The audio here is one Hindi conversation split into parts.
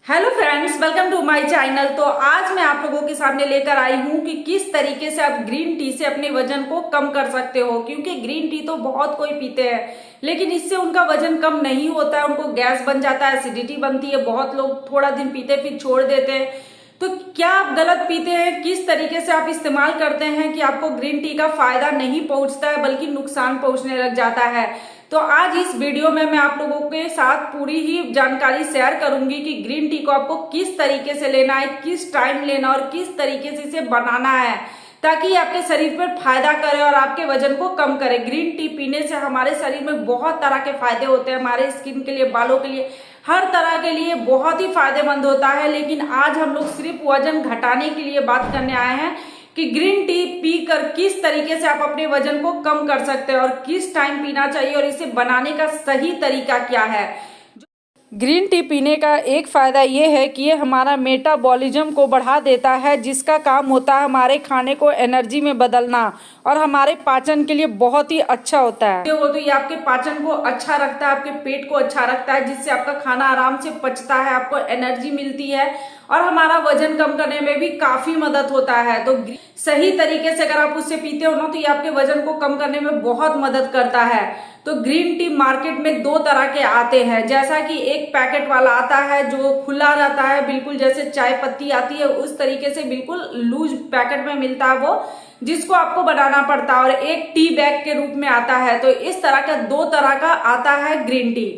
Hello friends, welcome to my channel. तो आज मैं आप लोगों के सामने लेकर आई हूँ कि किस तरीके से आप ग्रीन टी से अपने वजन को कम कर सकते हो। क्योंकि ग्रीन टी तो बहुत कोई पीते हैं, लेकिन इससे उनका वजन कम नहीं होता है, उनको गैस बन जाता है, एसिडिटी बनती है। बहुत लोग थोड़ा दिन पीते फिर छोड़ देते हैं। तो क्या आप गलत पीते हैं? किस तरीके से आप इस्तेमाल करते हैं कि आपको ग्रीन टी का फायदा नहीं पहुंचता है बल्कि नुकसान पहुंचने लग जाता है। तो आज इस वीडियो में मैं आप लोगों के साथ पूरी ही जानकारी शेयर करूंगी कि ग्रीन टी को आपको किस तरीके से लेना है, किस टाइम लेना और किस तरीके से इसे बनाना है, ताकि आपके शरीर पर फायदा करे और आपके वजन को कम करे। ग्रीन टी पीने से हमारे शरीर में बहुत तरह के फायदे होते हैं, हमारे स्किन के लिए, बालों के लिए, हर तरह के लिए बहुत ही फायदेमंद होता है। लेकिन आज हम लोग सिर्फ वजन घटाने के लिए बात करने आए हैं कि ग्रीन टी पीकर किस तरीके से आप अपने वजन को कम कर सकते हैं और किस टाइम पीना चाहिए और इसे बनाने का सही तरीका क्या है। ग्रीन टी पीने का एक फ़ायदा ये है कि ये हमारा मेटाबॉलिज्म को बढ़ा देता है, जिसका काम होता है हमारे खाने को एनर्जी में बदलना और हमारे पाचन के लिए बहुत ही अच्छा होता है। तो ये आपके पाचन को अच्छा रखता है, आपके पेट को अच्छा रखता है, जिससे आपका खाना आराम से पचता है, आपको एनर्जी मिलती है और हमारा वजन कम करने में भी काफी मदद होता है। तो सही तरीके से अगर आप उससे पीते हो ना, तो ये आपके वजन को कम करने में बहुत मदद करता है। तो ग्रीन टी मार्केट में दो तरह के आते हैं, जैसा कि एक पैकेट वाला आता है जो खुला रहता है, बिल्कुल जैसे चाय पत्ती आती है उस तरीके से बिल्कुल लूज पैकेट में मिलता है वो, जिसको आपको बनाना पड़ता है, और एक टी बैग के रूप में आता है। तो इस तरह का दो तरह का आता है ग्रीन टी।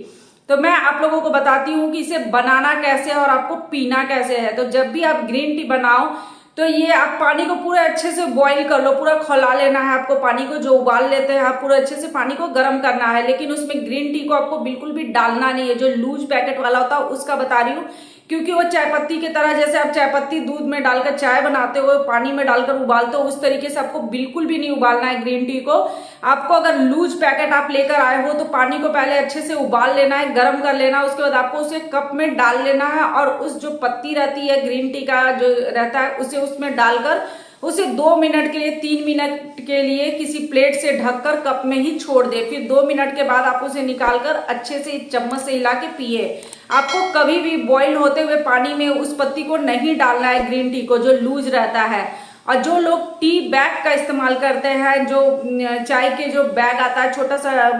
तो मैं आप लोगों को बताती हूँ कि इसे बनाना कैसे है और आपको पीना कैसे है। तो जब भी आप ग्रीन टी बनाओ तो ये आप पानी को पूरे अच्छे से बॉईल कर लो, पूरा खौला लेना है आपको पानी को, जो उबाल लेते हैं आप, पूरे अच्छे से पानी को गर्म करना है। लेकिन उसमें ग्रीन टी को आपको बिल्कुल भी डालना नहीं है, जो लूज पैकेट वाला होता है उसका बता रही हूँ। क्योंकि वो चाय पत्ती की तरह, जैसे आप चाय पत्ती दूध में डालकर चाय बनाते हो, पानी में डालकर उबालते हो, उस तरीके से आपको बिल्कुल भी नहीं उबालना है ग्रीन टी को। आपको अगर लूज पैकेट आप लेकर आए हो तो पानी को पहले अच्छे से उबाल लेना है, गर्म कर लेना है। उसके बाद आपको उसे कप में डाल लेना है और उस जो पत्ती रहती है ग्रीन टी का जो रहता है उसे उसमें डालकर उसे 2 मिनट के लिए, 3 मिनट के लिए किसी प्लेट से ढककर कप में ही छोड़ दे। फिर 2 मिनट के बाद आप उसे निकालकर अच्छे से चम्मच से हिला के पिए। आपको कभी भी बॉईल होते हुए पानी में उस पत्ती को नहीं डालना है, ग्रीन टी को जो लूज रहता है। और जो लोग टी बैग का इस्तेमाल करते हैं, जो चाय के जो बैग आता है छोटा सा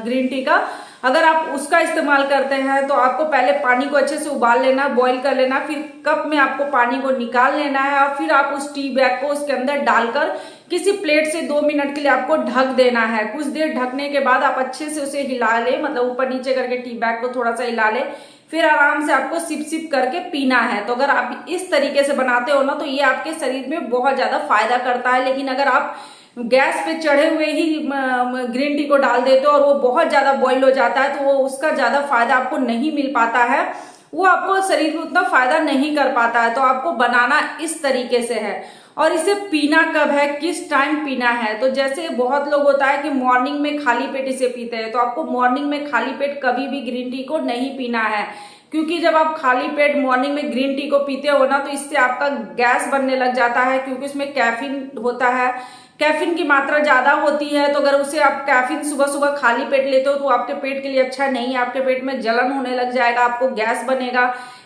ग्रीन टी का, अगर आप उसका इस्तेमाल करते हैं तो आपको पहले पानी को अच्छे से उबाल लेना, बॉईल कर लेना, फिर कप में आपको पानी को निकाल लेना है और फिर आप उस टी बैग को उसके अंदर डालकर किसी प्लेट से 2 मिनट के लिए आपको ढक देना है। कुछ देर ढकने के बाद आप अच्छे से उसे हिला ले, मतलब ऊपर नीचे करके टी बैग को थोड़ा सा हिला ले, फिर आराम से आपको सिप सिप करके पीना है। तो अगर आप इस तरीके से बनाते हो ना, तो ये आपके शरीर में बहुत ज्यादा फायदा करता है। लेकिन अगर आप गैस पे चढ़े हुए ही ग्रीन टी को डाल देते हो और वो बहुत ज्यादा बॉईल हो जाता है, तो वो उसका ज्यादा फायदा आपको नहीं मिल पाता है, वो आपको शरीर में उतना फायदा नहीं कर पाता है। तो आपको बनाना इस तरीके से है। और इसे पीना कब है, किस टाइम पीना है, तो जैसे बहुत लोग होता है कि मॉर्निंग में खाली पेट इसे पीते हैं, तो आपको मॉर्निंग में खाली पेट कभी भी ग्रीन टी को नहीं पीना है। क्योंकि जब आप खाली पेट मॉर्निंग में ग्रीन टी को पीते हो ना, तो इससे आपका गैस बनने लग जाता है, क्योंकि उसमें कैफीन होता है, कैफीन की मात्रा ज्यादा होती है। तो अगर उसे आप कैफीन सुबह सुबह खाली पेट लेते हो तो आपके पेट के लिए अच्छा नहीं है, आपके पेट में जलन होने लग जाएगा, आपको गैस बनेगा,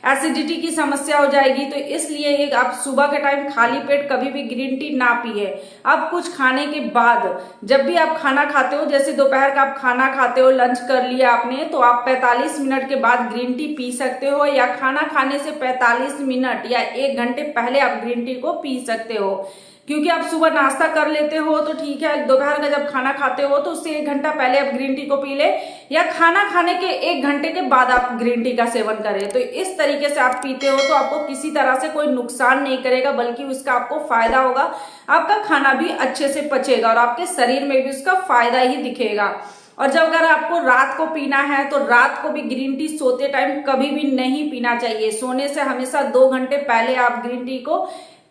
एसिडिटी की समस्या हो जाएगी। तो इसलिए आप सुबह के टाइम खाली पेट कभी भी ग्रीन टी ना पिए। अब कुछ खाने के बाद, जब भी आप खाना खाते हो, जैसे दोपहर का आप खाना खाते हो, लंच कर लिया आपने, तो आप 45 मिनट के बाद ग्रीन टी पी सकते हो, या खाना खाने से 45 मिनट या 1 घंटे पहले आप ग्रीन टी को पी सकते हो। क्योंकि आप सुबह नाश्ता कर लेते हो तो ठीक है, दोपहर का जब खाना खाते हो तो उससे 1 घंटा पहले आप ग्रीन टी को पी ले, या खाना खाने के 1 घंटे के बाद आप ग्रीन टी का सेवन करें। तो इस तरीके से आप पीते हो तो आपको किसी तरह से कोई नुकसान नहीं करेगा, बल्कि उसका आपको फायदा होगा, आपका खाना भी अच्छे से पचेगा और आपके शरीर में भी उसका फायदा ही दिखेगा। और जब अगर आपको रात को पीना है तो रात को भी ग्रीन टी सोते टाइम कभी भी नहीं पीना चाहिए। सोने से हमेशा 2 घंटे पहले आप ग्रीन टी को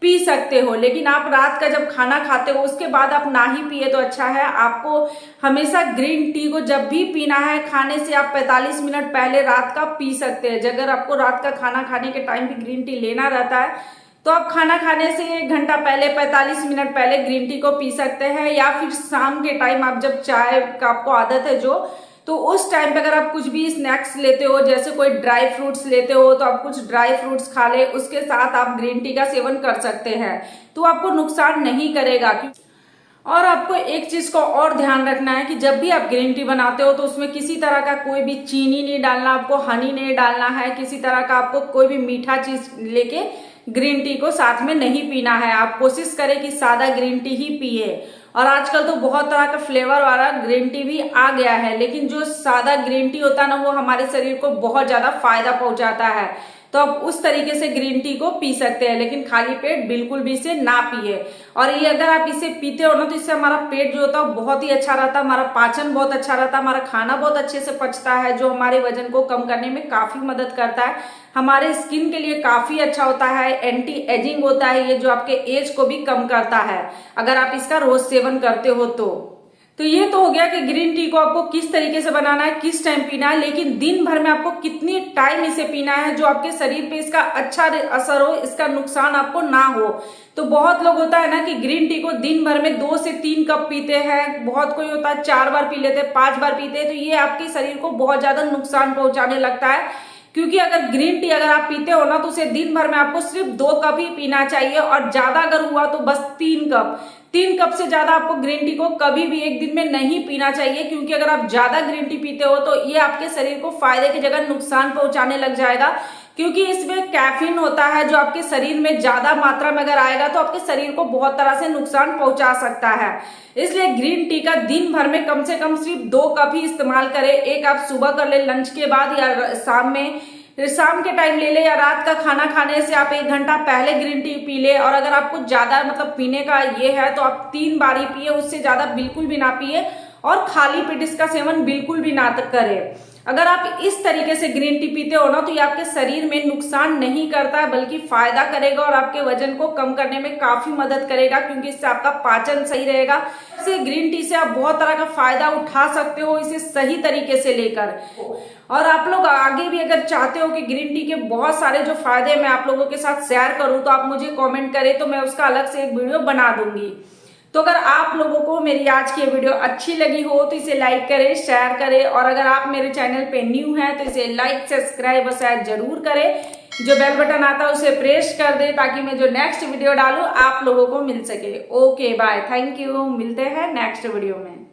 पी सकते हो। लेकिन आप रात का जब खाना खाते हो उसके बाद आप ना ही पिए तो अच्छा है। आपको हमेशा ग्रीन टी को जब भी पीना है, खाने से आप 45 मिनट पहले रात का पी सकते हैं। अगर आपको रात का खाना खाने के टाइम भी ग्रीन टी लेना रहता है तो आप खाना खाने से 1 घंटा पहले, 45 मिनट पहले ग्रीन टी को पी सकते हैं। या फिर शाम के टाइम आप जब चाय का आपको आदत है जो, तो उस टाइम पे अगर आप कुछ भी स्नैक्स लेते हो, जैसे कोई ड्राई फ्रूट्स लेते हो, तो आप कुछ ड्राई फ्रूट्स खा ले, उसके साथ आप ग्रीन टी का सेवन कर सकते हैं, तो आपको नुकसान नहीं करेगा। और आपको एक चीज को और ध्यान रखना है कि जब भी आप ग्रीन टी बनाते हो तो उसमें किसी तरह का कोई भी चीनी नहीं डालना, आपको हनी नहीं डालना है, किसी तरह का आपको कोई भी मीठा चीज लेके ग्रीन टी को साथ में नहीं पीना है। आप कोशिश करें कि सादा ग्रीन टी ही पिए। और आजकल तो बहुत तरह का फ्लेवर वाला ग्रीन टी भी आ गया है, लेकिन जो सादा ग्रीन टी होता है ना, वो हमारे शरीर को बहुत ज्यादा फायदा पहुंचाता है। तो आप उस तरीके से ग्रीन टी को पी सकते हैं, लेकिन खाली पेट बिल्कुल भी इसे ना पिए। और ये अगर आप इसे पीते हो ना, तो इससे हमारा पेट जो होता है बहुत ही अच्छा रहता है, हमारा पाचन बहुत अच्छा रहता है, हमारा खाना बहुत अच्छे से पचता है, जो हमारे वजन को कम करने में काफी मदद करता है, हमारे स्किन के लिए काफी अच्छा होता है, एंटी एजिंग होता है ये, जो आपके एज को भी कम करता है अगर आप इसका रोज सेवन करते हो तो ये तो हो गया कि ग्रीन टी को आपको किस तरीके से बनाना है, किस टाइम पीना है, लेकिन दिन भर में आपको कितनी टाइम इसे पीना है जो आपके शरीर पे इसका अच्छा असर हो, इसका नुकसान आपको ना हो। तो बहुत लोग होता है ना कि ग्रीन टी को दिन भर में 2 से 3 कप पीते हैं, बहुत कोई होता है 4 बार पी लेते हैं, 5 बार पीते हैं, तो ये आपके शरीर को बहुत ज्यादा नुकसान पहुंचाने लगता है। क्योंकि अगर ग्रीन टी अगर आप पीते हो ना, तो उसे दिन भर में आपको सिर्फ 2 कप ही पीना चाहिए, और ज्यादा अगर हुआ तो बस 3 कप से ज्यादा आपको ग्रीन टी को कभी भी एक दिन में नहीं पीना चाहिए। क्योंकि अगर आप ज्यादा ग्रीन टी पीते हो तो ये आपके शरीर को फायदे की जगह नुकसान पहुंचाने लग जाएगा, क्योंकि इसमें कैफीन होता है जो आपके शरीर में ज्यादा मात्रा में अगर आएगा तो आपके शरीर को बहुत तरह से नुकसान पहुंचा सकता है। इसलिए ग्रीन टी का दिन भर में कम से कम सिर्फ 2 कप ही इस्तेमाल करें। एक आप सुबह कर ले लंच के बाद, या शाम के टाइम ले ले, या रात का खाना खाने से आप 1 घंटा पहले ग्रीन टी पी ले। और अगर आपको ज्यादा मतलब पीने का ये है तो आप 3 बार ही पिए, उससे ज्यादा बिल्कुल भी ना पिए, और खाली पेट इसका सेवन बिल्कुल भी ना करें। अगर आप इस तरीके से ग्रीन टी पीते हो ना, तो ये आपके शरीर में नुकसान नहीं करता है, बल्कि फायदा करेगा और आपके वजन को कम करने में काफी मदद करेगा, क्योंकि इससे आपका पाचन सही रहेगा। इससे ग्रीन टी से आप बहुत तरह का फायदा उठा सकते हो, इसे सही तरीके से लेकर। और आप लोग आगे भी अगर चाहते हो कि ग्रीन टी के बहुत सारे जो फायदे मैं आप लोगों के साथ शेयर करूं, तो आप मुझे कमेंट करें, तो मैं उसका अलग से एक वीडियो बना दूंगी। तो अगर आप लोगों को मेरी आज की वीडियो अच्छी लगी हो तो इसे लाइक करें, शेयर करें, और अगर आप मेरे चैनल पे न्यू हैं तो इसे लाइक, सब्सक्राइब और शेयर जरूर करें। जो बेल बटन आता है उसे प्रेस कर दे, ताकि मैं जो नेक्स्ट वीडियो डालूं आप लोगों को मिल सके। ओके बाय, थैंक यू, मिलते हैं नेक्स्ट वीडियो में।